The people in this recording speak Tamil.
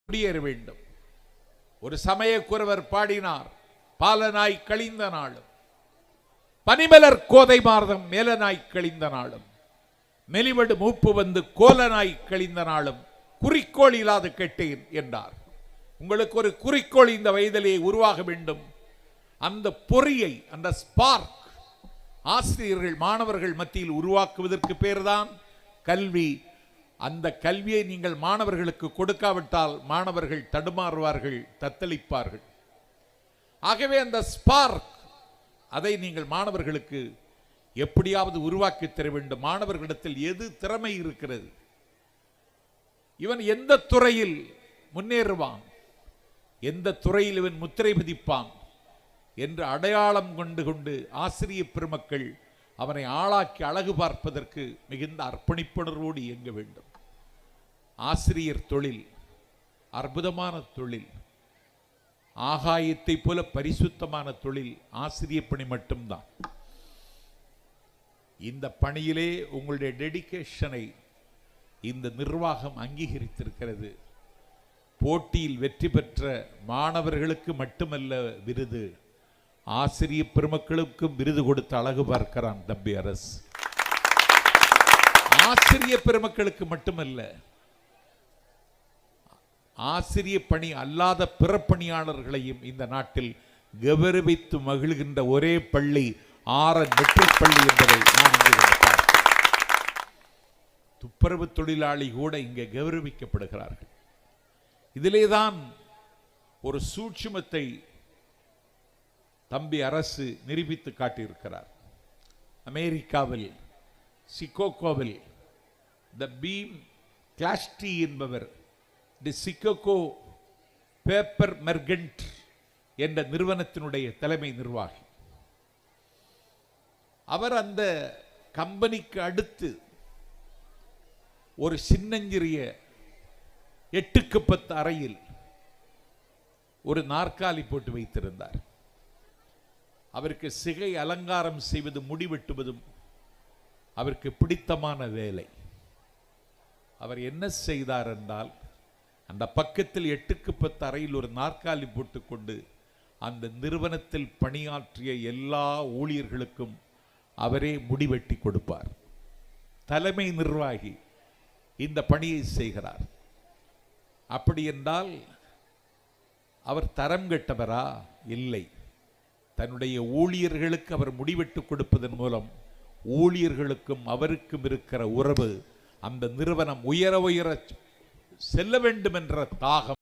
குடியேற வேண்டும். ஒரு சமயக்குறவர் பாடினார், பாலனாய் கழிந்த நாளும் பனிமலர் கோதை மார்தம் மேலனாய் கழிந்த நாளும் மெலிவடு மூப்பு வந்து கோலனாய் கழிந்த நாளும் குறிக்கோள் இல்லாது கேட்டேன் என்றார். உங்களுக்கு ஒரு குறிக்கோள் இந்த வயதிலே உருவாக வேண்டும். அந்த பொறியை, அந்த ஸ்பார்க் ஆசிரியர்கள் மாணவர்கள் மத்தியில் உருவாக்குவதற்கு பேர்தான் கல்வி. அந்த கல்வியை நீங்கள் மாணவர்களுக்கு கொடுக்காவிட்டால் மாணவர்கள் தடுமாறுவார்கள், தத்தளிப்பார்கள். ஆகவே அந்த ஸ்பார்க், அதை நீங்கள் மாணவர்களுக்கு எப்படியாவது உருவாக்கி தர வேண்டும். மாணவர்களிடத்தில் எது திறமை இருக்கிறது, இவன் எந்த துறையில் முன்னேறுவான், எந்த துறையில் இவன் முத்திரை பதிப்பான் என்று அடையாளம் கொண்டு ஆசிரிய பெருமக்கள் அவனை ஆளாக்கி அழகு பார்ப்பதற்கு மிகுந்த அர்ப்பணிப்புணர்வோடு இயங்க வேண்டும். ஆசிரியர் தொழில் அற்புதமான தொழில், ஆகாயத்தை போல பரிசுத்தமான தொழில் ஆசிரிய பணி மட்டும்தான். இந்த பணியிலே உங்களுடைய டெடிகேஷனை இந்த நிர்வாகம் அங்கீகரித்திருக்கிறது. போட்டியில் வெற்றி பெற்ற மாணவர்களுக்கு மட்டுமல்ல விருது, ஆசிரிய பெருமக்களுக்கும் விருது கொடுத்து அழகு பார்க்கிறான் தம்பி அரசு. ஆசிரிய பெருமக்களுக்கு மட்டுமல்ல, ஆசிரிய பணி அல்லாத பிற பணியாளர்களையும் இந்த நாட்டில் கௌரவித்து மகிழ்கின்ற ஒரே பள்ளி ஆரன் மெட்ரிக் பள்ளி என்பதை நான் இங்கு துப்புரவு தொழிலாளி கூட இங்கே கௌரவிக்கப்படுகிறார்கள். இதிலேதான் ஒரு சூட்சுமத்தை தம்பி அரசு நிரூபித்து காட்டியிருக்கிறார். அமெரிக்காவில் சிகாகோவில் த பீம் கிளாஸ்டி என்பவர் தி சிகாகோ பேப்பர் மெர்கன்ட் என்ற நிறுவனத்தினுடைய தலைமை நிர்வாகி. அவர் அந்த கம்பெனிக்கு அடுத்து ஒரு சின்னஞ்சிறிய 8க்கு 10 அறையில் ஒரு நாற்காலி போட்டு வைத்திருந்தார். அவருக்கு சிகை அலங்காரம் செய்வது, முடிவெட்டுவதும் அவருக்கு பிடித்தமான வேலை. அவர் என்ன செய்தார் என்றால், அந்த பக்கத்தில் 8க்கு 10 அறையில் ஒரு நாற்காலி போட்டுக்கொண்டு அந்த நிறுவனத்தில் பணியாற்றிய எல்லா ஊழியர்களுக்கும் அவரே முடிவெட்டி கொடுப்பார். தலைமை நிர்வாகி இந்த பணியை செய்கிறார். அப்படி என்றால் அவர் தரம் கெட்டவரா? இல்லை. தன்னுடைய ஊழியர்களுக்கு அவர் முடிவெட்டு கொடுப்பதன் மூலம் ஊழியர்களுக்கும் அவருக்கும் இருக்கிற உறவு, அந்த நிறுவனம் உயர உயர செல்ல வேண்டும் என்ற தாகம்